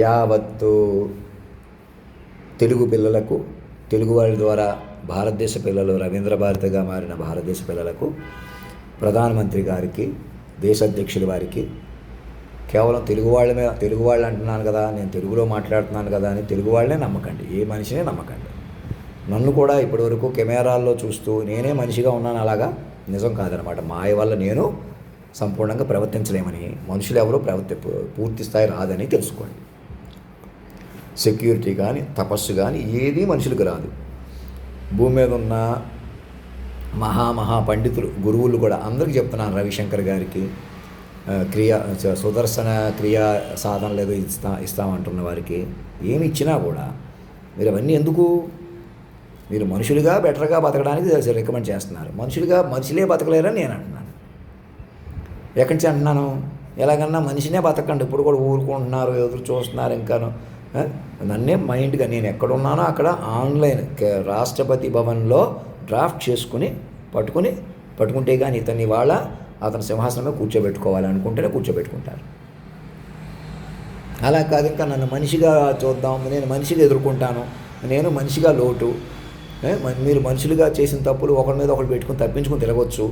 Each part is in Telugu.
యావత్తు తెలుగు పిల్లలకు, తెలుగు వారి ద్వారా భారతదేశ పిల్లలు రవీంద్ర భారతిగా మారిన భారతదేశ పిల్లలకు, ప్రధానమంత్రి గారికి, దేశ అధ్యక్షుల వారికి కేవలం తెలుగు వాళ్ళు అంటున్నాను కదా, నేను తెలుగులో మాట్లాడుతున్నాను కదా అని తెలుగు వాళ్ళనే నమ్మకండి, ఏ మనిషినే నమ్మకండి. నన్ను కూడా ఇప్పటివరకు కెమెరాల్లో చూస్తూ నేనే మనిషిగా ఉన్నాను, అలాగా నిజం కాదనమాట. మాయ వల్ల నేను సంపూర్ణంగా ప్రవర్తించలేమని, మనుషులు ఎవరో పూర్తి స్థాయి రాదని తెలుసుకోండి. సెక్యూరిటీ కానీ, తపస్సు కానీ ఏదీ మనుషులకు రాదు. భూమి మీద ఉన్న మహా పండితులు, గురువులు కూడా అందరికీ చెప్తున్నాను. రవిశంకర్ గారికి సుదర్శన క్రియా సాధనలు ఏదో ఇస్తామంటున్న వారికి ఏమి ఇచ్చినా కూడా మీరు అవన్నీ ఎందుకు? మీరు మనుషులుగా బెటర్గా బతకడానికి రికమెండ్ చేస్తున్నారు. మనుషులే బతకలేరని నేను అంటున్నాను. ఎక్కడి నుంచి అంటున్నాను? ఎలాగన్నా మనిషినే బతకండి. ఇప్పుడు కూడా ఊరుకుంటున్నారు, ఎదురు చూస్తున్నారు. ఇంకాను నన్నే మైండ్గా నేను ఎక్కడున్నానో అక్కడ ఆన్లైన్ రాష్ట్రపతి భవన్లో డ్రాఫ్ట్ చేసుకుని పట్టుకుంటే కానీ అతని సింహాసనంలో కూర్చోబెట్టుకోవాలనుకుంటేనే కూర్చోబెట్టుకుంటారు. అలా కాదు, ఇంకా నన్ను మనిషిగా చూద్దాం, నేను మనిషిగా ఎదుర్కొంటాను, నేను మనిషిగా లోటు. మీరు మనుషులుగా చేసిన తప్పులు ఒకరి మీద ఒకరు పెట్టుకుని తప్పించుకుని తిరగవచ్చు.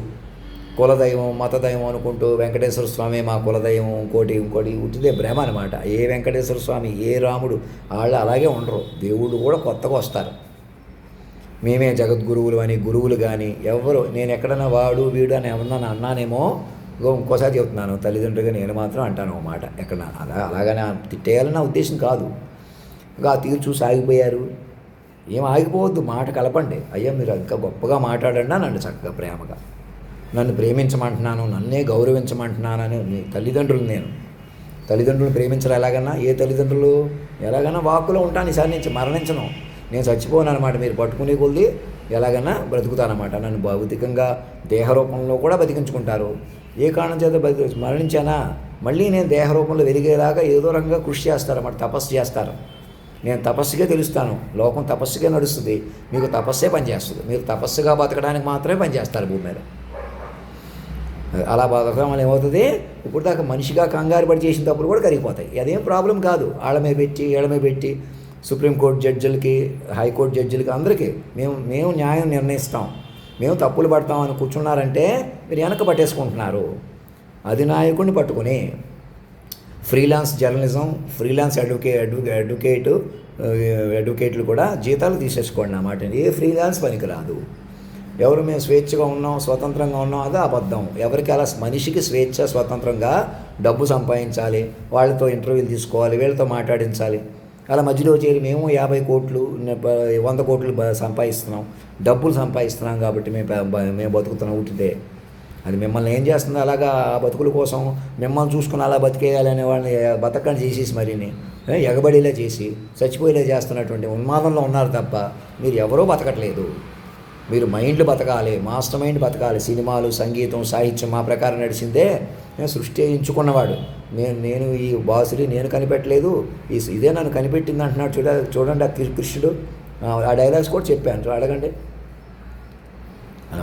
కులదైవం, మతదైవం అనుకుంటూ వెంకటేశ్వర స్వామి మా కులదైవం, ఇంకోటి ఉట్టిదే భ్రమ అనమాట. ఏ వెంకటేశ్వర స్వామి, ఏ రాముడు వాళ్ళు అలాగే ఉండరు. దేవుళ్ళు కూడా కొత్తగా వస్తారు. మేమే జగద్గురువులు అని గురువులు కానీ ఎవరు, నేను ఎక్కడన్నా వాడు వీడు అని ఎవరన్నా అన్నానేమో, ఇంకోసారి చెప్తున్నాను, తల్లిదండ్రులుగా నేను మాత్రం అంటాను ఒక మాట. అలాగనే తిట్టేయాలని నా ఉద్దేశం కాదు. ఇంకా ఆ తీరు చూసి ఆగిపోయారు. ఏం ఆగిపోవద్దు, మాట కలపండి. అయ్యా మీరు ఇంకా గొప్పగా మాట్లాడండి నన్ను చక్కగా ప్రేమగా, నన్ను ప్రేమించమంటున్నాను, నన్నే గౌరవించమంటున్నానని తల్లిదండ్రులను ప్రేమించరు. ఎలాగన్నా ఏ తల్లిదండ్రులు ఎలాగన్నా వాక్కులో ఉంటాను, ఈసారి నుంచి మరణించను, నేను చచ్చిపోను అనమాట. మీరు పట్టుకునే కొద్ది ఎలాగన్నా బ్రతుకుతానమాట. నన్ను భౌతికంగా దేహరూపంలో కూడా బతికించుకుంటారు. ఏ కారణం చేత మరణించానా మళ్ళీ నేను దేహరూపంలో వెలిగేలాగా ఏదో రకంగా కృషి చేస్తారన్నమాట, తపస్సు చేస్తారు. నేను తపస్సుగా తెలుస్తాను, లోకం తపస్సుగా నడుస్తుంది, మీకు తపస్సే పనిచేస్తుంది. మీరు తపస్సుగా బతకడానికి మాత్రమే పనిచేస్తారు భూమి మీద. అలా బతకడం వల్ల ఏమవుతుంది? ఇప్పుడు దాకా మనిషిగా కంగారు పడి చేసిన తప్పులు కూడా కరిగిపోతాయి. అదేం ప్రాబ్లం కాదు. ఏళ్ళమే పెట్టి సుప్రీంకోర్టు జడ్జిలకి, హైకోర్టు జడ్జిలకి అందరికీ మేము న్యాయం నిర్ణయిస్తాం, మేము తప్పులు పడతామని కూర్చున్నారంటే మీరు వెనక పట్టేసుకుంటున్నారు. అధినాయకుడిని పట్టుకుని ఫ్రీలాన్స్ జర్నలిజం, ఫ్రీలాన్స్ అడ్వకేట్లు కూడా జీతాలు తీసేసుకోండి అన్నమాట. ఏ ఫ్రీలాన్స్ పనికిరాదు. ఎవరు మేము స్వేచ్ఛగా ఉన్నాం, స్వతంత్రంగా ఉన్నాం, అదే అబద్ధం. ఎవరికి అలా మనిషికి స్వేచ్ఛ, స్వతంత్రంగా డబ్బు సంపాదించాలి, వాళ్ళతో ఇంటర్వ్యూలు తీసుకోవాలి, వీళ్ళతో మాట్లాడించాలి. అలా మధ్యలో చేరి మేము 50 కోట్లు 100 కోట్లు సంపాదిస్తున్నాం, డబ్బులు సంపాదిస్తున్నాం కాబట్టి మేము బతుకుతున్నాం ఉట్టితే. అది మిమ్మల్ని ఏం చేస్తుంది? అలాగా బతుకుల కోసం మిమ్మల్ని చూసుకుని అలా బతికేయాలనే వాళ్ళని బతకని చేసేసి మరిని ఎగబడిలా చేసి చచ్చిపోయేలా చేస్తున్నటువంటి ఉన్మాదంలో ఉన్నారు తప్ప మీరు ఎవరో బతకట్లేదు. మీరు మైండ్లు బతకాలి, మాస్టర్ మైండ్ బతకాలి. సినిమాలు, సంగీతం, సాహిత్యం మా ప్రకారం నడిచిందే. నేను సృష్టి ఎంచుకున్నవాడు నేను ఈ బాసుని నేను కనిపెట్టలేదు, ఇదే నన్ను కనిపెట్టింది అంటున్నాడు. చూడండి ఆ కృష్ణుడు. ఆ డైలాగ్స్ కూడా చెప్పాను, అడగండి.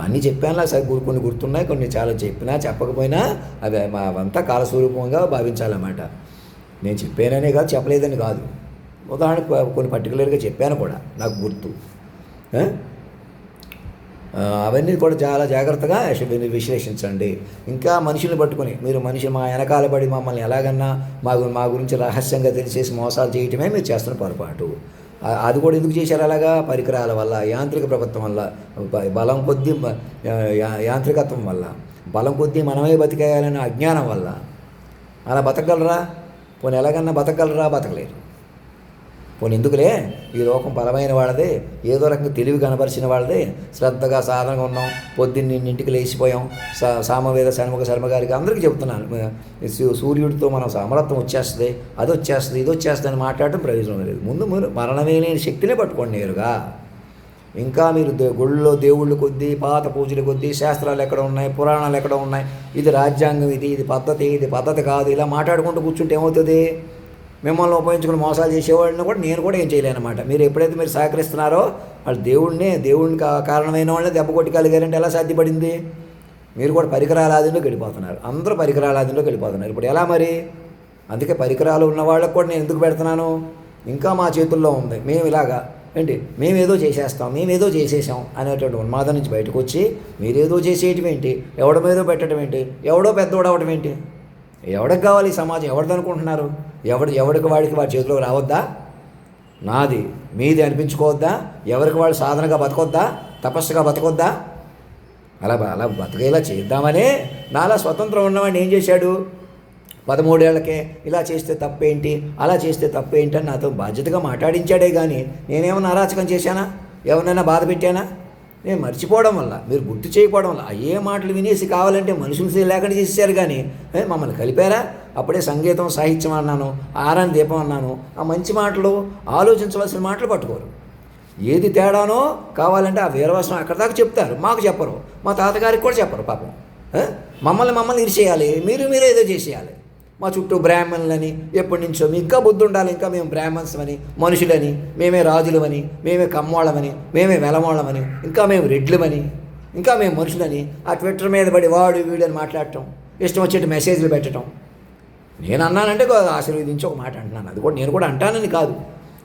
అన్నీ చెప్పాను, సరే కొన్ని గుర్తున్నాయి, కొన్ని చాలా చెప్పినా చెప్పకపోయినా అవి అవంతా కాలస్వరూపంగా భావించాలన్నమాట. నేను చెప్పాననే కాదు, చెప్పలేదని కాదు. ఉదాహరణకు కొన్ని పర్టికులర్గా చెప్పాను కూడా, నాకు గుర్తు. అవన్నీ కూడా చాలా జాగ్రత్తగా విశ్లేషించండి. ఇంకా మనుషులు పట్టుకుని మీరు మా వెనకాల పడి మమ్మల్ని ఎలాగన్నా మా గురించి రహస్యంగా తెలిసేసి మోసాలు చేయటమే మీరు చేస్తున్న పొరపాటు. అది కూడా ఎందుకు చేశారు అలాగా? పరికరాల వల్ల, యాంత్రిక ప్రభుత్వం వల్ల, బలం కొద్దీ యాంత్రికత్వం వల్ల, బలం కొద్దీ మనమే బతికేయాలనే అజ్ఞానం వల్ల. అలా బతకగలరా? పోనీ ఎలాగన్నా బతకగలరా? బతకలేరు. పోనీ ఎందుకులే, ఈ లోకం బలమైన వాళ్ళదే, ఏదో రకంగా తెలివి కనపరిచిన వాళ్ళదే, శ్రద్ధగా సాధనగా ఉన్నాం, పొద్దున్నింటికి లేచిపోయాం. సామవేద శర్మ గారికి అందరికీ చెప్తున్నాను, సూర్యుడితో మనం సమరత్వం వచ్చేస్తుంది, అది వచ్చేస్తుంది, ఇది వచ్చేస్తుంది అని మాట్లాడటం ప్రయోజనం లేదు. ముందు మీరు మరణమే లేని శక్తినే పట్టుకోండి నేరుగా. ఇంకా మీరు గుళ్ళో దేవుళ్ళు కొద్దీ, పాత పూజల కొద్దీ, శాస్త్రాలు ఎక్కడ ఉన్నాయి, పురాణాలు ఎక్కడ ఉన్నాయి, ఇది రాజ్యాంగం, ఇది పద్ధతి కాదు, ఇలా మాట్లాడుకుంటూ కూర్చుంటే ఏమవుతుంది? మిమ్మల్ని ఉపయోగించుకుని మోసాలు చేసేవాడిని కూడా నేను కూడా ఏం చేయలేనమాట. మీరు ఎప్పుడైతే మీరు సహకరిస్తున్నారో వాళ్ళు దేవుడిని కారణమైన వాళ్ళని దెబ్బ కొట్టుకోగలిగారంటే ఎలా సాధ్యపడింది? మీరు కూడా పరికరాల ఆధీనంలోకి వెళ్ళిపోతున్నారు. అందరూ పరికరాల ఆధీనంలోకి వెళ్ళిపోతున్నారు. ఇప్పుడు ఎలా మరి? అందుకే పరికరాలు ఉన్న వాళ్ళకు కూడా నేను ఎందుకు పెడుతున్నాను, ఇంకా మా చేతుల్లో ఉంది, మేము ఇలాగా ఏంటి మేమేదో చేసేస్తాం, మేమేదో చేసేసాం అనేటువంటి ఉన్మాదం నుంచి బయటకు వచ్చి మీరేదో చేసేయటం ఏంటి, ఎవడ మీదో పెట్టడం ఏంటి, ఎవడో పెద్దోడు అవడం ఏంటి, ఎవడికి కావాలి ఈ సమాజం, ఎవరిది అనుకుంటున్నారు, ఎవడికి వాడికి వాడి చేతిలోకి రావద్దా, నాది మీది అనిపించుకోవద్దా, ఎవరికి వాళ్ళు సాధనగా బతకొద్దా, తపస్సుగా బతకొద్దా, అలా బతికేలా చేద్దామనే నాలా స్వతంత్రం ఉన్నవాడిని ఏం చేశాడు, 13 ఏళ్లకే ఇలా చేస్తే తప్పేంటి, అలా చేస్తే తప్పేంటి అని నాతో బాధ్యతగా మాట్లాడించాడే కానీ నేనేమన్నా అరాచకం చేశానా, ఎవరినైనా బాధ పెట్టానా, నేను మర్చిపోవడం వల్ల, మీరు గుర్తు చేయకపోవడం వల్ల అయ్యే మాటలు వినేసి కావాలంటే మనుషులు లేకుండా చేసేసారు కానీ మమ్మల్ని కలిపారా. అప్పుడే సంగీతం సాహిత్యం అన్నాను, ఆరాని దీపం అన్నాను, ఆ మంచి మాటలు ఆలోచించవలసిన మాటలు పట్టుకోరు. ఏది తేడానో కావాలంటే ఆ వీరవసనం అక్కడ దాకా చెప్తారు, మాకు చెప్పరు, మా తాతగారికి కూడా చెప్పరు పాపం. మమ్మల్ని ఇరిచేయాలి, మీరు ఏదో చేసేయాలి. మా చుట్టూ బ్రాహ్మణులని ఎప్పటి నుంచో మీకు ఇంకా బుద్ధి ఉండాలి, ఇంకా మేము బ్రాహ్మణ్స్ అని, మనుషులని, మేమే రాజులమని, మేమే కమ్మోళ్ళమని, మేమే వెలమోళ్ళమని, ఇంకా మేము రెడ్లమని, ఇంకా మేము మనుషులని ఆ ట్విట్టర్ మీద పడి వాడు వీడు అని మాట్లాడటం, ఇష్టం వచ్చేటి మెసేజ్లు పెట్టడం. నేను అన్నానంటే ఆశీర్వదించి ఒక మాట అంటున్నాను, అది కూడా నేను కూడా అంటానని కాదు,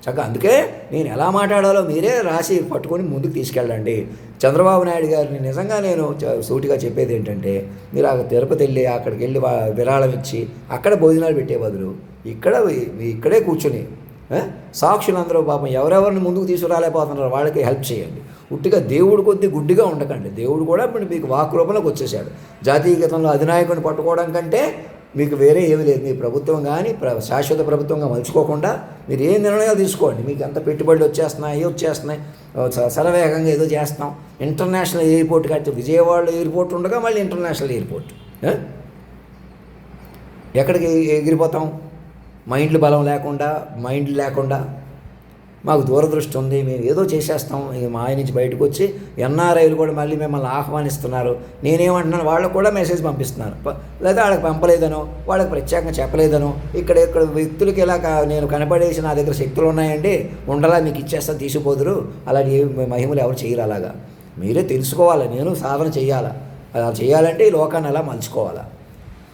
చక్కగా అందుకే నేను ఎలా మాట్లాడాలో మీరే రాసి పట్టుకొని ముందుకు తీసుకెళ్ళండి. చంద్రబాబు నాయుడు గారిని నిజంగా నేను సూటిగా చెప్పేది ఏంటంటే, మీరు తిరుపతి వెళ్ళి అక్కడికి వెళ్ళి విరాళం ఇచ్చి అక్కడ భోజనాలు పెట్టే బదులు ఇక్కడే కూర్చొని సాక్షులందరూ పాపం ఎవరెవరిని ముందుకు తీసుకురాలేకపోతున్నారో వాళ్ళకి హెల్ప్ చేయండి. ఉట్టిగా దేవుడు కొద్ది గుడ్డిగా ఉండకండి, దేవుడు కూడా ఇప్పుడు మీకు వాక్ రూపంలోకి వచ్చేసాడు. జాతీయ గీతంలో అధినాయకుడిని పట్టుకోవడం కంటే మీకు వేరే ఏమీ లేదు. మీ ప్రభుత్వం కానీ శాశ్వత ప్రభుత్వంగా మలుచుకోకుండా మీరు ఏ నిర్ణయాలు తీసుకోండి. మీకు ఎంత పెట్టుబడులు వచ్చేస్తున్నాయి, శరవేగంగా ఏదో చేస్తున్నాం. ఇంటర్నేషనల్ ఎయిర్పోర్ట్ కట్టి విజయవాడలో ఎయిర్పోర్ట్ ఉండగా మళ్ళీ ఇంటర్నేషనల్ ఎయిర్పోర్ట్ ఎక్కడికి ఎగిరిపోతాం, మైండ్లు బలం లేకుండా మాకు దూరదృష్టి ఉంది, మేము ఏదో చేసేస్తాం. మా ఆయన నుంచి బయటకు వచ్చి ఎన్ఆర్ఐలు కూడా మళ్ళీ మిమ్మల్ని ఆహ్వానిస్తున్నారు. నేనేమంటున్నాను, వాళ్ళకు కూడా మెసేజ్ పంపిస్తున్నారు, లేదా వాళ్ళకి పంపలేదనో వాళ్ళకి ప్రత్యేకంగా చెప్పలేదనో, ఇక్కడ వ్యక్తులకి ఇలా నేను కనపడేసి నా దగ్గర శక్తులు ఉన్నాయండి, ఉండలా మీకు ఇచ్చేస్తాను తీసుకుపోదురు, అలాంటి మహిమలు ఎవరు చేయరు. అలాగా మీరే తెలుసుకోవాలి, నేను సాధన చేయాలా, అలా చేయాలంటే ఈ లోకాన్ని అలా మలుచుకోవాలా.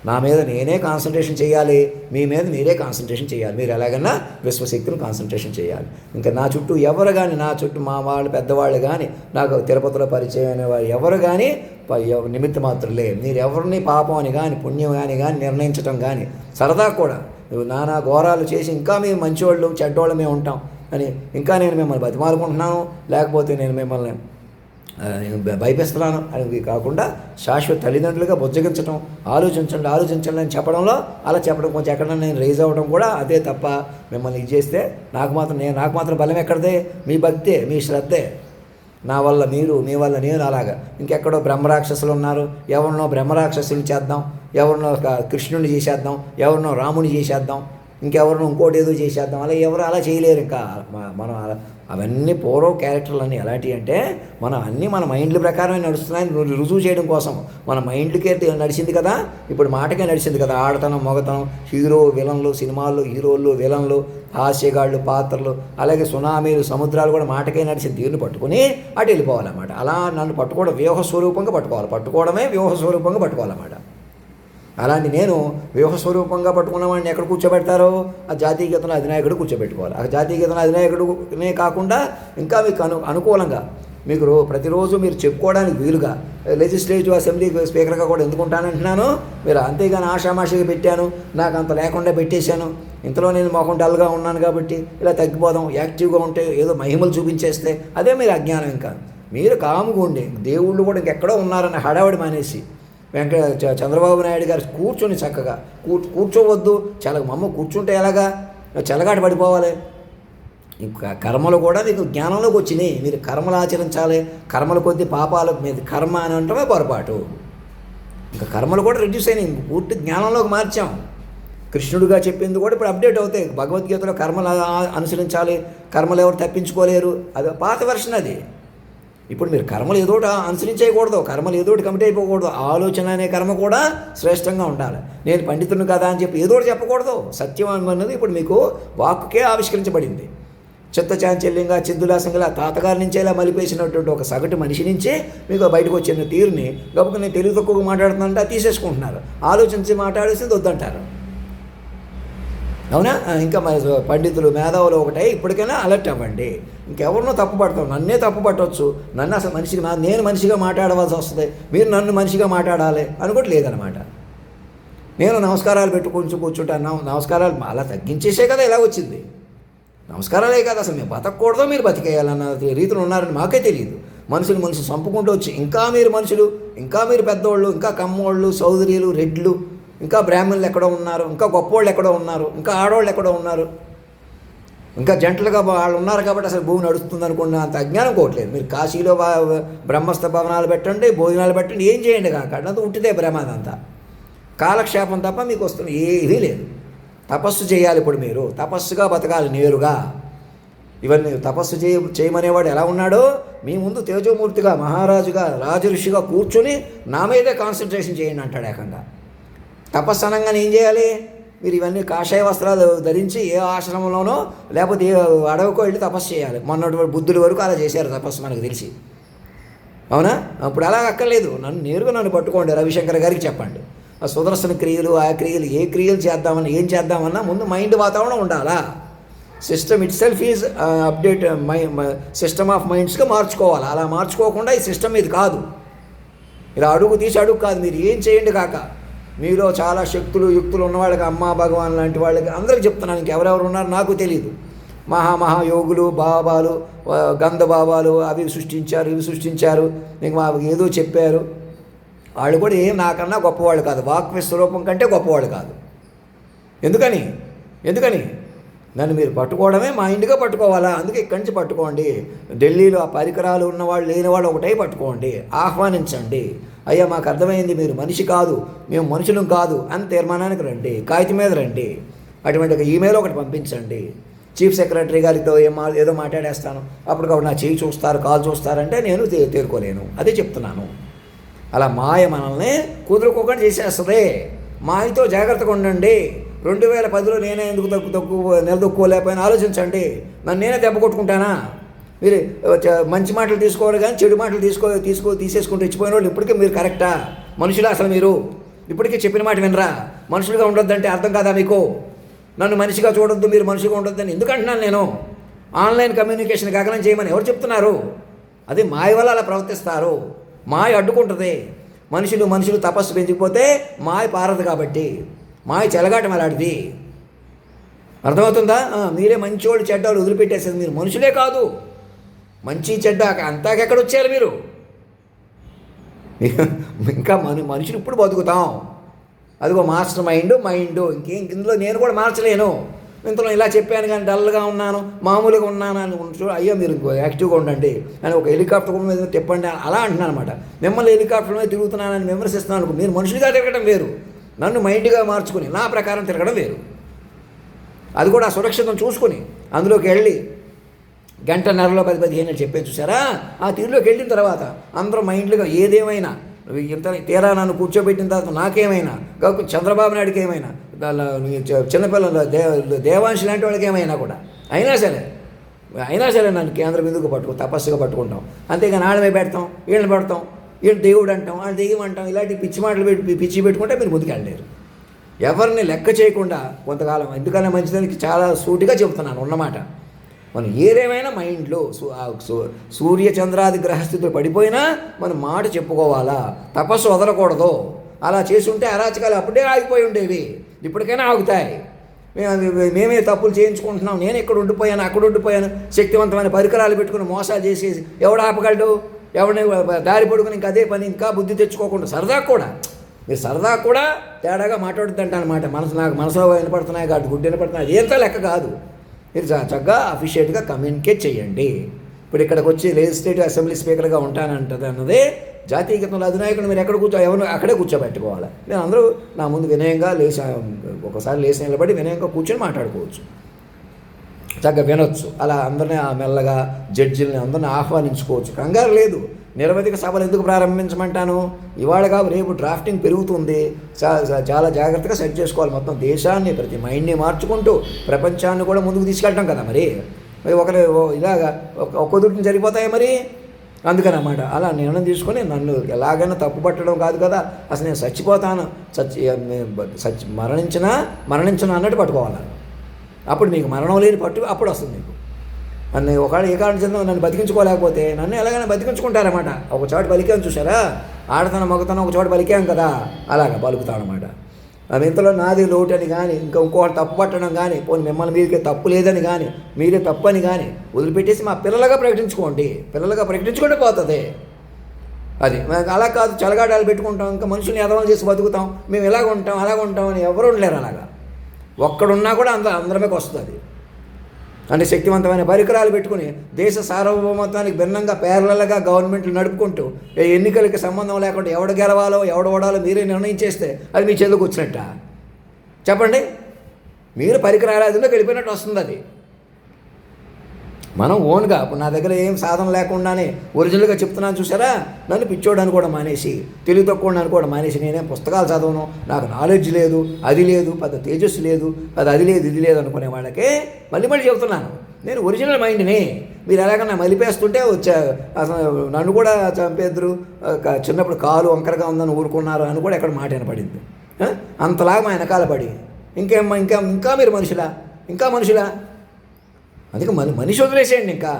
నా మీద నేనే కాన్సన్ట్రేషన్ చేయాలి, మీ మీద మీరే కాన్సన్ట్రేషన్ చేయాలి. మీరు ఎలాగన్నా విశ్వశక్తులు కాన్సన్ట్రేషన్ చేయాలి. ఇంకా నా చుట్టూ ఎవరు కానీ, నా చుట్టూ మా వాళ్ళు పెద్దవాళ్ళు కానీ, నాకు తిరుపతిలో పరిచయం అనే వాళ్ళు ఎవరు కానీ నిమిత్త మాత్రలే. మీరు ఎవరిని పాపం అని కానీ పుణ్యం కానీ నిర్ణయించడం కానీ సరదా కూడా నానా ఘోరాలు చేసి ఇంకా మేము మంచివాళ్ళు చెడ్డవాళ్ళు మేము ఉంటాం అని ఇంకా నేను మిమ్మల్ని బతిమాలుకుంటున్నాను, లేకపోతే నేను మిమ్మల్ని భయపిస్తున్నాను అని కాకుండా శాశ్వత తల్లిదండ్రులుగా బుజ్జగించడం, ఆలోచించండి అని చెప్పడంలో అలా చెప్పడం కొంచెం ఎక్కడన్నా నేను రైజ్ అవ్వడం కూడా అదే తప్ప మిమ్మల్ని ఇది చేస్తే నాకు మాత్రం బలం ఎక్కడదే, మీ భక్తే, మీ శ్రద్ధే. నా వల్ల మీరు, మీ వల్ల నేను, అలాగా ఇంకెక్కడో బ్రహ్మరాక్షసులు ఉన్నారు, ఎవరినో బ్రహ్మరాక్షసులు చేద్దాం, ఎవరినో కృష్ణుని చేసేద్దాం, ఎవరినో రాముని చేసేద్దాం, ఇంకెవరినో ఇంకోటి ఏదో చేసేద్దాం, అలా ఎవరు అలా చేయలేరు. ఇంకా మనం అవన్నీ పూర్వ క్యారెక్టర్లు ఎలాంటివి అంటే మన మైండ్ల ప్రకారమే నడుస్తున్నాయని రుజువు చేయడం కోసం మన మైండ్లకే నడిచింది కదా, ఇప్పుడు మాటకే నడిచింది కదా. ఆడతనం మొగతనం, హీరో విలన్లు, సినిమాల్లో హీరోలు విలన్లు, హాస్యగాళ్ళు పాత్రలు, అలాగే సునామీలు సముద్రాలు కూడా మాటకే నడిచిన తీరుని పట్టుకుని అటు వెళ్ళిపోవాలన్నమాట. అలా నన్ను పట్టుకోవడం వ్యూహస్వరూపంగా పట్టుకోవడమే వ్యూహస్వరూపంగా పట్టుకోవాలన్నమాట. అలాంటి నేను వ్యూహస్వరూపంగా పట్టుకున్న వాడిని ఎక్కడ కూర్చోబెడతారో ఆ జాతీయ గీతంలో అధినాయకుడు కూర్చోబెట్టుకోవాలి. ఆ జాతీయ గీతంలో అధినాయకుడునే కాకుండా ఇంకా మీకు అనుకూలంగా మీకు ప్రతిరోజు మీరు చెప్పుకోవడానికి వీలుగా లెజిస్లేటివ్ అసెంబ్లీ స్పీకర్గా కూడా ఎందుకుంటానంటున్నాను. మీరు అంతేగాని ఆషామాషిగా పెట్టాను, నాకు అంత లేకుండా పెట్టేశాను, ఇంతలో నేను మొహం డల్గా ఉన్నాను కాబట్టి ఇలా తగ్గిపోదాం, యాక్టివ్గా ఉంటే ఏదో మహిమలు చూపించేస్తే అదే మీరు అజ్ఞానం. ఇంకా మీరు కాముగా ఉండే దేవుళ్ళు కూడా ఇంకెక్కడో ఉన్నారని హడావడి మానేసి చంద్రబాబు నాయుడు గారు కూర్చొని చక్కగా కూర్చోవద్దు, కూర్చుంటే ఎలాగా చెలగాట పడిపోవాలి. ఇంకా కర్మలు కూడా మీకు జ్ఞానంలోకి వచ్చినాయి, మీరు కర్మలు ఆచరించాలి. కర్మల కొద్ది పాపాల మీద కర్మ అని అంటమే పొరపాటు. ఇంకా కర్మలు కూడా రెడ్యూస్ అయినాయి, పూర్తి జ్ఞానంలోకి మార్చాం. కృష్ణుడిగా చెప్పింది కూడా ఇప్పుడు అప్డేట్ అవుతాయి. భగవద్గీతలో కర్మలు అనుసరించాలి, కర్మలు ఎవరు తప్పించుకోలేరు, అది పాత వెర్షన్. అది ఇప్పుడు మీరు కర్మలు ఏదోటి అనుసరించేయకూడదు, కర్మలు ఏదోటి కమిట్ అయిపోకూడదు. ఆలోచన అనే కర్మ కూడా శ్రేష్టంగా ఉండాలి. నేను పండితుని కదా అని చెప్పి ఏదోటి చెప్పకూడదు. సత్యం అన్నది ఇప్పుడు మీకు వాక్కుకే ఆవిష్కరించబడింది. చిత్తచాంచల్యంగా చిద్దులాసంగా తాతగారి నుంచే ఇలా మలిపేసినటువంటి ఒక సగటు మనిషి నుంచే మీకు బయటకు వచ్చిన తీరుని గొప్పగా నేను తెలుగు తక్కువగా మాట్లాడుతున్నానంటే తీసేసుకుంటున్నారు. ఆలోచించి మాట్లాడేసింది వద్దంటారు. అవునా? ఇంకా మరి పండితులు మేధావులు ఒకటే ఇప్పటికైనా అలర్ట్ అవ్వండి. ఇంకెవరినో తప్పు పడతాం, నన్నే తప్పు పట్టవచ్చు, నన్ను అసలు మనిషిగా నేను మనిషిగా మాట్లాడవలసి వస్తుంది, మీరు నన్ను మనిషిగా మాట్లాడాలి అనుకోటి లేదనమాట. నేను నమస్కారాలు పెట్టుకొని కూర్చుంటాను, నమస్కారాలు అలా తగ్గించేసే కదా ఇలా వచ్చింది. నమస్కారాలే కాదు, అసలు మేము బతకూడదో మీరు బతికేయాలన్న రీతిలో ఉన్నారని మాకే తెలియదు. మనుషులు చంపుకుంటూ వచ్చి ఇంకా మీరు మనుషులు, ఇంకా మీరు పెద్దవాళ్ళు, ఇంకా కమ్మోళ్ళు, చౌదరీలు, రెడ్లు, ఇంకా బ్రాహ్మణులు ఎక్కడో ఉన్నారు, ఇంకా గొప్పవాళ్ళు ఎక్కడో ఉన్నారు, ఇంకా ఆడవాళ్ళు ఎక్కడో ఉన్నారు, ఇంకా జంటలుగా వాళ్ళు ఉన్నారు కాబట్టి అసలు భూమి నడుస్తుంది అనుకున్న అంత అజ్ఞానం కోట్లేదు. మీరు కాశీలో బ్రహ్మస్థ భవనాలు పెట్టండి, భోజనాలు పెట్టండి, ఏం చేయండి కాక అంతా ఉట్టిదే భ్రమాదంతా, కాలక్షేపం తప్ప మీకు వస్తుంది ఏమీ లేదు. తపస్సు చేయాలి. ఇప్పుడు మీరు తపస్సుగా బతకాలి నేరుగా. ఇవన్నీ తపస్సు చేయమనేవాడు ఎలా ఉన్నాడో మీ ముందు తేజోమూర్తిగా మహారాజుగా రాజఋషిగా కూర్చొని నా మీదే కాన్సన్ట్రేషన్ చేయండి అంటాడు ఏకంగా. తపస్సు అనగానే ఏం చేయాలి? మీరు ఇవన్నీ కాషాయ వస్త్రాలు ధరించి ఏ ఆశ్రమంలోనో లేకపోతే ఏ అడవికో వెళ్ళి తపస్సు చేయాలి. మొన్నటి బుద్ధుడి వరకు అలా చేశారు తపస్సు మనకు తెలిసి, అవునా? అప్పుడు అలా అక్కర్లేదు, నన్ను పట్టుకోండి, రవిశంకర్ గారికి చెప్పండి. ఆ సుదర్శన క్రియలు, ఆ క్రియలు, ఏ క్రియలు చేద్దామన్నా ఏం చేద్దామన్నా ముందు మైండ్ వాతావరణం ఉండాలా. System itself is update, system of మైండ్స్గా మార్చుకోవాలి. అలా మార్చుకోకుండా ఈ సిస్టమ్ ఇది కాదు, ఇలా అడుగు తీసి అడుగు కాదు. మీరు ఏం చేయండి కాక, మీలో చాలా శక్తులు యుక్తులు ఉన్నవాళ్ళకి, అమ్మ భగవాన్ లాంటి వాళ్ళకి అందరికీ చెప్తున్నాను, ఇంకెవరెవరు ఉన్నారు నాకు తెలియదు. మహాయోగులు, బాబాలు, గంధ బాబాలు అవి సృష్టించారు, ఇవి సృష్టించారు, ఇంక మాకు ఏదో చెప్పారు. వాళ్ళు కూడా ఏం నాకన్నా గొప్పవాళ్ళు కాదు, వాక్ విశ్వరూపం కంటే గొప్పవాళ్ళు కాదు. ఎందుకని నన్ను మీరు పట్టుకోవడమే మైండ్గా పట్టుకోవాలా? అందుకే ఇక్కడి నుంచి పట్టుకోండి. ఢిల్లీలో ఆ పరికరాలు ఉన్నవాళ్ళు లేనివాళ్ళు ఒకటే పట్టుకోండి, ఆహ్వానించండి. అయ్యా మాకు అర్థమైంది, మీరు మనిషి కాదు, మేము మనుషులం కాదు అని తీర్మానానికి రండి, కాగితం మీద రండి. అటువంటి ఒక ఈమెయిల్ ఒకటి పంపించండి. చీఫ్ సెక్రటరీ గారితో ఏదో మాట్లాడేస్తాను, అప్పటికప్పుడు నా చేయి చూస్తారు, కాలు చూస్తారంటే నేను తేరుకోలేను. అదే చెప్తున్నాను. అలా మాయ మనల్ని కుదురుకోకుండా చేసేస్తుంది. మాయతో జాగ్రత్తగా ఉండండి. 2010లో నేనే ఎందుకు నిలదొక్కుకోలేకపోయినా ఆలోచించండి. నన్ను నేనే దెబ్బ కొట్టుకుంటానా? మీరు మంచి మాటలు తీసుకోవాలి కానీ చెడు మాటలు తీసేసుకుంటూ ఇచ్చిపోయిన వాళ్ళు ఇప్పటికీ మీరు కరెక్టా? మనుషులు అసలు మీరు ఇప్పటికీ చెప్పిన మాట వినరా? మనుషులుగా ఉండొద్దంటే అర్థం కాదా మీకు? నన్ను మనిషిగా చూడొద్దు, మీరు మనిషిగా ఉండొద్దని ఎందుకంటున్నాను నేను? ఆన్లైన్ కమ్యూనికేషన్ గగనం చేయమని ఎవరు చెప్తున్నారు? అది మాయ వల్ల అలా ప్రవర్తిస్తారు. మాయ అడ్డుకుంటుంది. మనుషులు తపస్సు పెంచిపోతే మాయ పారదు కాబట్టి, మాయ చెలగాటం అలాంటిది. అర్థమవుతుందా? మీరే మంచివాళ్ళు చెడ్డవాళ్ళు వదిలిపెట్టేసేది. మీరు మనుషులే కాదు, మంచి చెడ్డ అంతాకెక్కడ వచ్చారు మీరు? ఇంకా మనుషులు ఇప్పుడు బతుకుతాం. అదిగో మాస్టర్ మైండ్ ఇందులో నేను కూడా మార్చలేను. ఇంతలో ఇలా చెప్పాను కానీ డల్గా ఉన్నాను, మామూలుగా ఉన్నాను అని అయ్యో మీరు యాక్టివ్గా ఉండండి అని ఒక హెలికాప్టర్ మీద తిప్పండి అలా అంటున్నాను అనమాట. మిమ్మల్ని హెలికాప్టర్ మీద తిరుగుతున్నానని విమర్శిస్తున్నాను. మీరు మనుషులుగా తిరగడం వేరు, నన్ను మైండ్గా మార్చుకుని నా ప్రకారం తిరగడం వేరు. అది కూడా సురక్షితం చూసుకుని అందులోకి వెళ్ళి గంటన్నరలో 10-15 చెప్పాను చూసారా? ఆ తీరులోకి వెళ్ళిన తర్వాత అందరూ మైండ్లుగా ఏదేమైనా ఇంత తీరా నన్ను కూర్చోబెట్టిన తర్వాత నాకేమైనా, కాకపోతే చంద్రబాబు నాయుడుకి ఏమైనా, చిన్నపిల్లలు దేవాంశి లాంటి వాళ్ళకి ఏమైనా కూడా అయినా సరే నన్ను కేంద్ర బిందువుకు తపస్సుగా పట్టుకుంటాం. అంతేగాని ఆడమే పెడతాం, వీళ్ళని పెడతాం, వీళ్ళు దేవుడు అంటాం, వాళ్ళు దెయ్యం అంటాం, ఇలాంటి పిచ్చి మాటలు పిచ్చి పెట్టుకుంటే మీరు ముందుకెళ్ళలేరు. ఎవరిని లెక్క చేయకుండా కొంతకాలం ఎందుకన్నా మంచిదానికి చాలా సూటిగా చెబుతున్నాను ఉన్నమాట. మనం ఏదేమైనా మైండ్లో సూర్య చంద్రాది గ్రహస్థితులు పడిపోయినా మనం మాట చెప్పుకోవాలా, తపస్సు వదలకూడదు. అలా చేసి ఉంటే అరాచకాలు అప్పుడే ఆగిపోయి ఉండేవి, ఇప్పటికైనా ఆగుతాయి. మేమే తప్పులు చేయించుకుంటున్నాం, నేను ఇక్కడ ఉండిపోయాను, అక్కడ ఉండిపోయాను, శక్తివంతమైన పరికరాలు పెట్టుకుని మోసాలు చేసేసి ఎవడు ఆపగలడు? ఎవరిని దారి పడుకుని ఇంకా అదే పని, ఇంకా బుద్ధి తెచ్చుకోకుండా మీరు సరదా కూడా తేడాగా మాట్లాడుతుంట అనమాట. నాకు మనసులో వినపడుతున్నాయి కాబట్టి గుడ్డు వినపడుతున్నాయి, అదేంతో లెక్క కాదు. మీరు చక్కగా అఫిషియేట్గా కమ్యూనికేట్ చేయండి. ఇప్పుడు ఇక్కడికి వచ్చి లెజిస్లేటివ్ అసెంబ్లీ స్పీకర్గా ఉంటానంటది అన్నదే జాతీయ గీతంలో అధినాయకుడు మీరు ఎక్కడ ఎవరు అక్కడే కూర్చోబెట్టుకోవాలి. నేను అందరూ నా ముందు వినయంగా ఒకసారి లేచి నిలబడి వినయంగా కూర్చొని మాట్లాడుకోవచ్చు, చక్కగా వినొచ్చు. అలా అందరినీ మెల్లగా జడ్జిల్ని అందరినీ ఆహ్వానించుకోవచ్చు. కంగారు లేదు. నిరవధిక సభలు ఎందుకు ప్రారంభించమంటాను? ఇవాళ కాదు రేపు డ్రాఫ్టింగ్ పెరుగుతుంది. చాలా జాగ్రత్తగా సెట్ చేసుకోవాలి. మొత్తం దేశాన్ని ప్రతి మైండ్ని మార్చుకుంటూ ప్రపంచాన్ని కూడా ముందుకు తీసుకెళ్ళటం కదా. మరి ఇలాగా ఒక్క దుడ్డుని సరిపోతాయి మరి. అందుకనమాట అలా నిర్ణయం తీసుకొని నన్ను ఎలాగైనా తప్పు పట్టడం కాదు కదా, అసలు నేను చచ్చిపోతాను, మరణించిన అన్నట్టు పట్టుకోవాలి. అప్పుడు మీకు మరణం లేని పట్టు అప్పుడు వస్తుంది మీకు. నన్ను ఒకవేళ ఏ కారణం చెందో నన్ను బతికించుకోలేకపోతే నన్ను ఎలాగైనా బతికించుకుంటారన్నమాట. ఒక చోట పలికాం చూసారా, ఆడతనం మగతనం ఒక చోట పలికాం కదా, అలాగా పలుకుతామన్నమాట. అవి ఇంతలో నాది లోటని కానీ ఇంకోటి తప్పు పట్టడం కానీ, పోనీ మిమ్మల్ని మీకే తప్పు లేదని కానీ మీరే తప్పు అని కానీ వదిలిపెట్టేసి మా పిల్లలుగా ప్రకటించుకోండి. పిల్లలుగా ప్రకటించుకుంటే పోతుంది అది. అలా కాదు చలగాటాలు పెట్టుకుంటాం, ఇంకా మనుషుల్ని ఎదవలు చేసి బతుకుతాం, మేము ఇలాగ ఉంటాం అలాగ ఉంటాం అని ఎవరు ఉండలేరు. అలాగా ఒక్కడున్నా కూడా అందరమేకి వస్తుంది. అంటే శక్తివంతమైన పరికరాలు పెట్టుకుని దేశ సార్వభౌమత్వానికి భిన్నంగా పేర్లగా గవర్నమెంట్లు నడుపుకుంటూ ఎన్నికలకి సంబంధం లేకుండా ఎవడు గెలవాలో ఎవడు ఓడాలో మీరే నిర్ణయించేస్తే అది మీ చేతికి వచ్చినట్ట చెప్పండి. మీరు పరికరాలు అదిలో వెళ్ళిపోయినట్టు వస్తుంది అది. మనం ఓన్గా ఇప్పుడు నా దగ్గర ఏం సాధన లేకుండానే ఒరిజినల్గా చెప్తున్నాను చూసారా, నన్ను పిచ్చోడని కూడా మానేసి తెలివి తక్కువ కూడా మానేసి నేనేం పుస్తకాలు చదవను, నాకు నాలెడ్జ్ లేదు, అది లేదు, పెద్ద తేజస్సు లేదు, అది లేదు ఇది లేదు అనుకునే వాళ్ళకే మళ్ళీ చెబుతున్నాను, నేను ఒరిజినల్ మైండ్ని. మీరు ఎలాగన్నా మలిపేస్తుంటే అసలు నన్ను కూడా చంపేద్దరు, చిన్నప్పుడు కాలు వంకరగా ఉందని ఊరుకున్నారు అని కూడా ఎక్కడ మాట వినపడింది. అంతలాగా మా వెనకాల పడి ఇంకా మీరు మనుషులా. అందుకే మనిషి వదిలేసేయండి. ఇంకా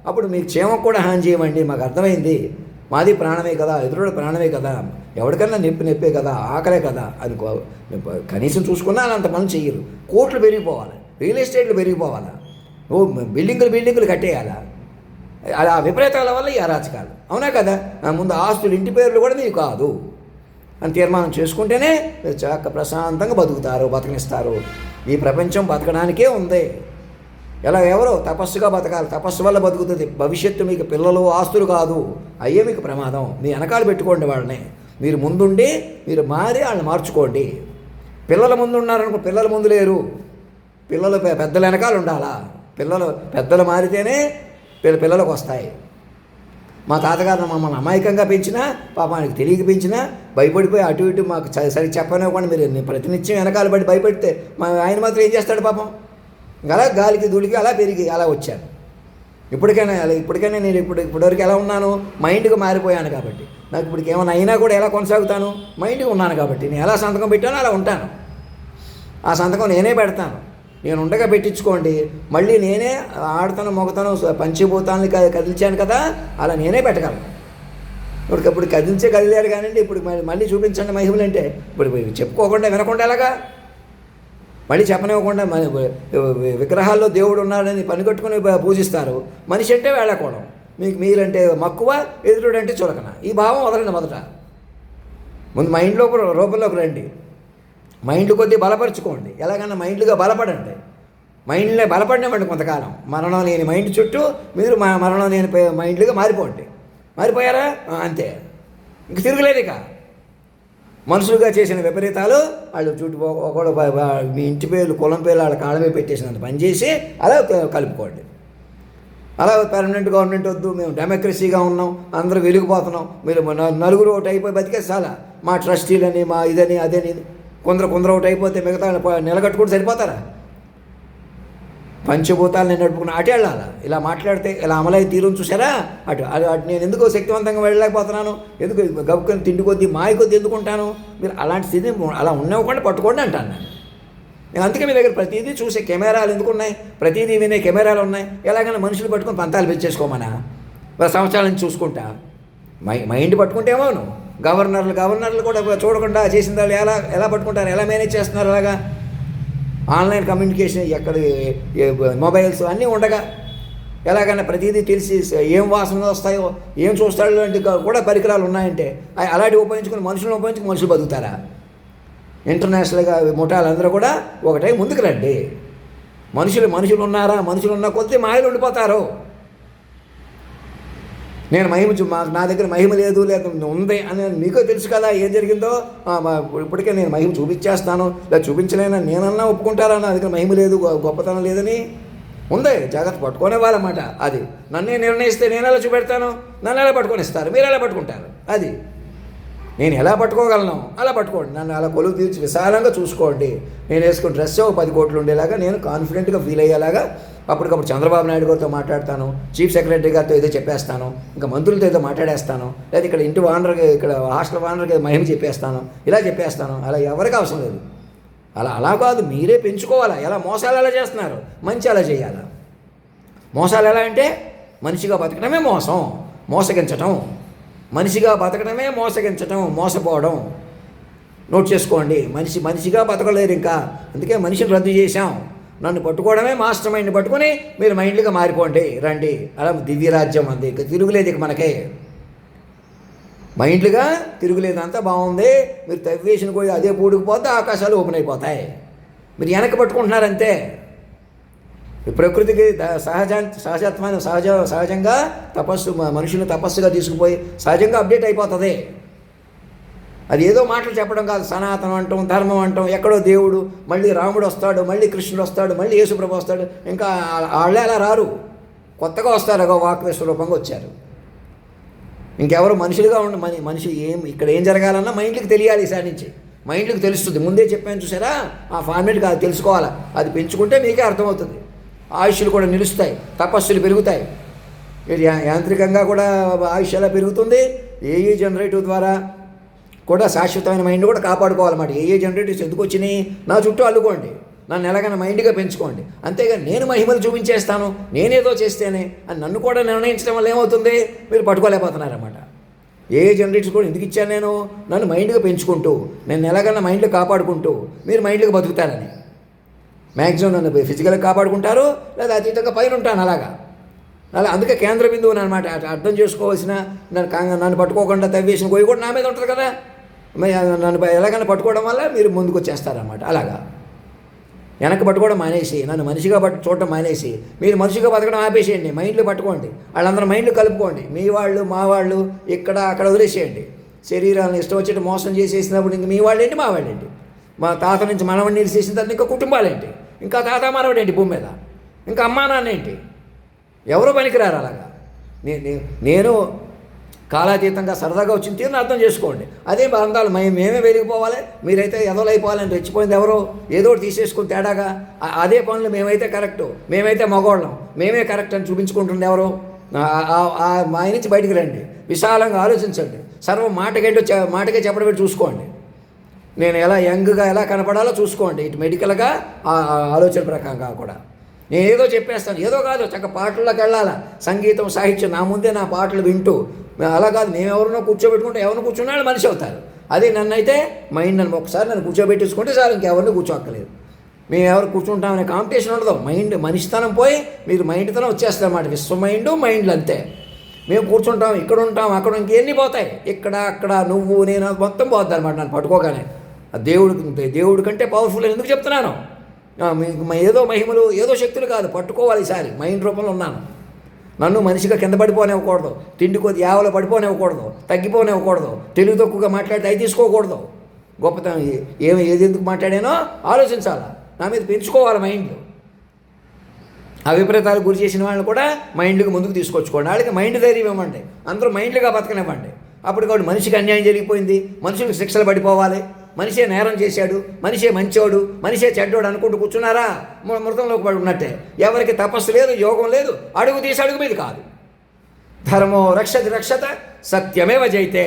అప్పుడు మీకు క్షేమం కూడా హాని చేయమండి. మాకు అర్థమైంది, మాది ప్రాణమే కదా, ఎదురుడు ప్రాణమే కదా, ఎవరికన్నా నెప్పే కదా, ఆకలే కదా అని కనీసం చూసుకున్నా అంత పని చెయ్యరు. కోట్లు పెరిగిపోవాలి, రియల్ ఎస్టేట్లు పెరిగిపోవాలా, బిల్డింగులు కట్టేయాలా, అలా విపరీతాల వల్ల ఈ అరాచకాలు. అవునా కదా, ముందు ఆస్తులు ఇంటి పేర్లు కూడా మీకు కాదు అని తీర్మానం చేసుకుంటేనే చక్క ప్రశాంతంగా బతకనిస్తారు. ఈ ప్రపంచం బతకడానికే ఉంది. ఎవరో తపస్సుగా బతకాలి, తపస్సు వల్ల బతుకుతుంది. భవిష్యత్తు మీకు పిల్లలు ఆస్తులు కాదు, అయ్యే మీకు ప్రమాదం. మీ వెనకాల పెట్టుకోండి వాళ్ళని. మీరు ముందుండి మీరు మారి వాళ్ళని మార్చుకోండి. పిల్లల ముందు ఉన్నారనుకో, పిల్లల ముందు లేరు, పిల్లలు పెద్దల వెనకాల ఉండాలా. పెద్దలు మారితేనే పిల్లలకు వస్తాయి. మా తాతగారు మమ్మల్ని అమాయకంగా పెంచినా, పాపానికి తెలియక పెంచినా, భయపడిపోయి అటు ఇటు మాకు సరి చెప్పనివ్వకుండా మీరు ప్రతినిత్యం వెనకాల పడి భయపడితే ఆయన మాత్రం ఏం చేస్తాడు పాపం. అలా గాలికి ధూళికి అలా పెరిగి అలా వచ్చాను. ఇప్పటికైనా నేను ఇప్పటివరకు ఎలా ఉన్నాను, మైండ్కి మారిపోయాను కాబట్టి. నాకు ఇప్పటికి ఏమైనా అయినా కూడా ఎలా కొనసాగుతాను, మైండ్కి ఉన్నాను కాబట్టి. నేను ఎలా సంతకం పెట్టానో అలా ఉంటాను. ఆ సంతకం నేనే పెడతాను. నేను ఉండగా పెట్టించుకోండి. మళ్ళీ నేనే ఆడతాను మొగతాను పంచభూతాలని కదిల్చాను కదా, అలా నేనే పెట్టగలను. ఇప్పుడు కదిలారు కానివ్వండి. ఇప్పుడు మళ్ళీ చూపించండి మహిమలు అంటే ఇప్పుడు చెప్పుకోకుండా వినకుండా ఎలాగా, మళ్ళీ చెప్పనివ్వకుండా విగ్రహాల్లో దేవుడు ఉన్నాడని పనికట్టుకుని పూజిస్తారు. మనిషి అంటే వేళకోవడం, మీరంటే మక్కువ, ఎదురుడంటే చులకన. ఈ భావం వదలండి. మొదట ముందు మైండ్లో రూపంలోకి రండి. మైండ్ కొద్దిగా బలపరుచుకోండి. ఎలాగన్నా మైండ్లుగా బలపడండి. మైండ్లే బలపడినామండి కొంతకాలం. మరణం లేని మైండ్ చుట్టూ మీరు మరణం లేని మైండ్లుగా మారిపోండి. మారిపోయారా అంతే, ఇంక తిరగలేదు. ఇక మనుషులుగా చేసిన విపరీతాలు వాళ్ళు చుట్టూ ఒకడు మీ ఇంటి పేర్లు కులం పేర్లు వాళ్ళ కాళ్ళ మీద పెట్టేసినంత పనిచేసి అలా కలుపుకోండి. అలా పర్మనెంట్ గవర్నమెంట్ వద్దు, మేము డెమోక్రసీగా ఉన్నాం, అందరూ వెలిగిపోతున్నాం, మీరు నలుగురు ఒకటి అయిపోయి బతికే చాలా, మా ట్రస్టీలని మా ఇదని అదని కొందరు ఒకటి అయిపోతే మిగతా నిలగట్టుకుంటూ సరిపోతారా? పంచభూతాలని నడుపుకున్న అటు వెళ్ళాలా. ఇలా మాట్లాడితే ఇలా అమలై తీరుని చూసారా, అటు నేను ఎందుకు శక్తివంతంగా వెళ్ళలేకపోతున్నాను, ఎందుకు గబుకొని తిండి కొద్దీ మాయ కొద్దీ ఎందుకుంటాను. మీరు అలాంటి స్థితి అలా ఉన్నవ్వకుండా పట్టుకోండి అంటాను నేను. అందుకే మీ దగ్గర ప్రతిదీ చూసే కెమెరాలు ఎందుకు ఉన్నాయి, ప్రతిదీ వినే కెమెరాలు ఉన్నాయి. ఎలాగైనా మనుషులు పట్టుకొని పంతాలు పెంచేసుకోమనా సంవత్సరాల నుంచి చూసుకుంటా. మైండ్ పట్టుకుంటే ఏమోను. గవర్నర్లు కూడా చూడకుండా చేసిన వాళ్ళు ఎలా పట్టుకుంటారు, ఎలా మేనేజ్ చేస్తున్నారు. అలాగా ఆన్లైన్ కమ్యూనికేషన్ ఎక్కడ మొబైల్స్ అన్నీ ఉండగా ఎలాగైనా ప్రతిదీ తెలిసి ఏం వాసన వస్తాయో ఏం చూస్తాడో లాంటి కూడా పరికరాలు ఉన్నాయంటే అలాంటివి ఉపయోగించుకుని మనుషులు బతుకుతారా? ఇంటర్నేషనల్గా ముఠాలందరూ కూడా ఒకటే ముందుకు రండి. మనుషులు ఉన్నారా, మనుషులు ఉన్న కొద్దీ మాయలు ఉండిపోతారు. నేను నా దగ్గర మహిమ లేదు లేకపోతే ఉంది అని మీకో తెలుసు కదా ఏం జరిగిందో. ఇప్పటికే నేను మహిమ చూపించేస్తాను, లేదా చూపించలేనని నేనన్నా ఒప్పుకుంటారా నా దగ్గర మహిమ లేదు గొప్పతనం లేదని? ఉంది, జాగ్రత్త పట్టుకునే వాళ్ళమాట. అది నన్నే నిర్ణయిస్తే నేను ఎలా చూపెడతాను, నన్ను ఎలా పట్టుకొని ఇస్తారు, మీరు ఎలా పట్టుకుంటారు? అది నేను ఎలా పట్టుకోగలను అలా పట్టుకోండి. నన్ను అలా కొలువు తీర్చి విశాలంగా చూసుకోండి. నేను వేసుకున్న డ్రెస్ 10 కోట్లు ఉండేలాగా నేను కాన్ఫిడెంట్గా ఫీల్ అయ్యేలాగా అప్పటికప్పుడు చంద్రబాబు నాయుడు గారితో మాట్లాడతాను, చీఫ్ సెక్రటరీ గారితో ఏదో చెప్పేస్తాను, ఇంకా మంత్రులతో ఏదో మాట్లాడేస్తాను, లేదా ఇక్కడ ఇంటి వానర్కి ఇక్కడ హాస్టల్ వానర్కి మహిమ చెప్పేస్తాను, ఇలా చెప్పేస్తాను. అలా ఎవరికి అవసరం లేదు. అలా కాదు, మీరే పెంచుకోవాలా. ఎలా మోసాలు ఎలా చేస్తున్నారు, మంచి ఎలా చేయాలా. మోసాలు ఎలా అంటే మనిషిగా బతకడమే మోసం, మోసగించటం. మనిషిగా బతకడమే మోసగించటం, మోసపోవడం. నోట్ చేసుకోండి. మనిషిగా బతకలేరు ఇంకా, అందుకే మనిషిని రద్దు చేశాం. నన్ను పట్టుకోవడమే మాస్టర్ మైండ్ని పట్టుకొని మీరు మైండ్లుగా మారిపోండి, రండి. అలా దివ్యరాజ్యం అంది, ఇక తిరుగులేదు. ఇక మనకే మైండ్లుగా తిరుగులేదు. అంతా బాగుంది. మీరు తవ్వేసిన పోయి అదే పూడుకుపోతే ఆకాశాలు ఓపెన్ అయిపోతాయి. మీరు వెనక్కి పట్టుకుంటున్నారంతే. ఈ ప్రకృతికి సహజంగా తపస్సు, మనుషులను తపస్సుగా తీసుకుపోయి సహజంగా అప్డేట్ అయిపోతుంది. అది ఏదో మాటలు చెప్పడం కాదు. సనాతనం అంటాం, ధర్మం అంటాం, ఎక్కడో దేవుడు, మళ్ళీ రాముడు వస్తాడు, మళ్ళీ కృష్ణుడు వస్తాడు, మళ్ళీ యేసుప్రభు వస్తాడు. ఇంకా వాళ్ళే అలా రారు, కొత్తగా వస్తారు. అగో వాక్యస్వరూపంగా వచ్చారు. ఇంకెవరు మనుషులుగా మనిషి ఇక్కడ ఏం జరగాలన్నా మైండ్కి తెలియాలి. ఈసారి నుంచి మైండ్కి తెలుస్తుంది. ముందే చెప్పాను చూసారా, ఆ ఫార్మేట్ కాదు, తెలుసుకోవాలా. అది పెంచుకుంటే మీకే అర్థమవుతుంది. ఆయుష్లు కూడా నిలుస్తాయి, తపస్సులు పెరుగుతాయి. యాంత్రికంగా కూడా ఆయుష్ ఎలా పెరుగుతుంది. ఏఈ జనరేటివ్ ద్వారా కూడా శాశ్వతమైన మైండ్ కూడా కాపాడుకోవాలన్నమాట. ఏఏ జనరేటివ్స్ ఎందుకు వచ్చినాయి, నా చుట్టూ అల్లుకోండి, నన్ను ఎలాగైనా మైండ్గా పెంచుకోండి. అంతేగాని నేను మహిమలు చూపించేస్తాను, నేనేదో చేస్తేనే అని నన్ను కూడా నిర్ణయించడం వల్ల ఏమవుతుంది, మీరు పట్టుకోలేకపోతున్నారన్నమాట. ఏ జనరేటర్స్ కూడా ఎందుకు ఇచ్చాను నేను, నన్ను మైండ్గా పెంచుకుంటూ, నేను ఎలాగైనా మైండ్లో కాపాడుకుంటూ మీరు మైండ్గా బతుకుతారని. మ్యాక్సిమం నన్ను ఫిజికల్గా కాపాడుకుంటారు, లేదా అతీతంగా పైన ఉంటాను అలాగా. అందుకే కేంద్ర బిందువు అనమాట. అర్థం చేసుకోవాల్సిన, నన్ను పట్టుకోకుండా తవ్వేసిన గోయి కూడా నా మీద ఉంటుంది కదా. నన్ను ఎలాగైనా పట్టుకోవడం వల్ల మీరు ముందుకు వచ్చేస్తారన్నమాట. అలాగా వెనక్కి పట్టుకోవడం మానేసి, నన్ను మనిషిగా చూడటం మానేసి మీరు మనిషిగా బతకడం ఆపేసేయండి. మైండ్లు పట్టుకోండి, వాళ్ళందరూ మైండ్లు కలుపుకోండి. మీ వాళ్ళు, మా వాళ్ళు, ఇక్కడ అక్కడ వదిలేసేయండి. శరీరాలను ఇష్టం వచ్చేట్టు మోసం చేసేసినప్పుడు ఇంక మీ వాళ్ళేంటి, మా వాళ్ళేంటి, మా తాత నుంచి మనవడిని నిలిచేసిన తర్వాత ఇంకా కుటుంబాలేంటి, ఇంకా తాత మనవడేంటి భూమి మీద, ఇంకా అమ్మా నాన్న ఏంటి, ఎవరో పనికిరారు. అలాగా నేను కాలాతీతంగా సరదాగా వచ్చిన తీరుని అర్థం చేసుకోండి. అదే బంధాలు మేమే వెలిగిపోవాలి, మీరైతే ఎదలైపోవాలని రెచ్చిపోయింది ఎవరో, ఏదో ఒకటి తీసేసుకుని తేడాగా అదే పనులు మేమైతే కరెక్టు, మేమైతే మగవాళ్ళం, మేమే కరెక్ట్ అని చూపించుకుంటుంది ఎవరో. మా నుంచి బయటికి రండి, విశాలంగా ఆలోచించండి. సర్వం మాటకే చెప్పడం పెట్టి చూసుకోండి. నేను ఎలా యంగ్గా ఎలా కనపడాలో చూసుకోండి. ఇటు మెడికల్గా ఆలోచన ప్రకారంగా కూడా. నేను ఏదో చెప్పేస్తాను, ఏదో కాదు, చక్కగా పాటల్లోకి వెళ్ళాలా. సంగీతం, సాహిత్యం నా ముందే నా పాటలు వింటూ, అలా కాదు. మేము ఎవరినో కూర్చోబెట్టుకుంటే ఎవరిని కూర్చున్నాడు మనిషి అవుతారు. అదే నన్నైతే నన్ను ఒకసారి నన్ను కూర్చోబెట్టేసుకుంటే సార్ ఇంకెవరిని కూర్చోక్కలేదు. మేము ఎవరు కూర్చుంటామనే కాంపిటీషన్ ఉండదు. మనిషితనం పోయి మీరు మైండ్తనం వచ్చేస్తారన్నమాట. విశ్వ మైండ్లు అంతే. మేము కూర్చుంటాం, ఇక్కడ ఉంటాం, అక్కడ ఇంకెన్ని పోతాయి, ఇక్కడ అక్కడ నువ్వు నేను మొత్తం పోద్ది అనమాట. నన్ను పట్టుకోగానే దేవుడి కంటే పవర్ఫుల్ అని ఎందుకు చెప్తున్నాను. ఏదో మహిమలు, ఏదో శక్తులు కాదు, పట్టుకోవాలి. ఈసారి మైండ్ రూపంలో ఉన్నాను. నన్ను మనిషిగా కింద పడిపోనివ్వకూడదు, తిండి కొద్ది యావలో పడిపోనివ్వకూడదు, తగ్గిపోనివ్వకూడదు, తెలివి తక్కువగా మాట్లాడితే అవి తీసుకోకూడదు. గొప్పతనం ఏది ఎందుకు మాట్లాడానో ఆలోచించాలా. నా మీద పెంచుకోవాలి మైండ్లు. విపరీతాలు గురి చేసిన వాళ్ళని కూడా మైండ్కి ముందుకు తీసుకొచ్చుకోండి. వాళ్ళకి మైండ్ ధైర్యం ఇవ్వండి, అందరూ మైండ్లుగా బతకనివ్వండి. అప్పుడు కాబట్టి మనిషికి అన్యాయం జరిగిపోయింది, మనుషులకు శిక్షలు పడిపోవాలి, మనిషే నేరం చేశాడు, మనిషే మంచోడు, మనిషే చెడ్డోడు అనుకుంటూ కూర్చున్నారా, మృతంలోకి పడి ఉన్నట్టే. ఎవరికి తపస్సు లేదు, యోగం లేదు, అడుగు తీసి అడుగు మీద కాదు. ధర్మో రక్షతి రక్షత సత్యమేవ జైతే.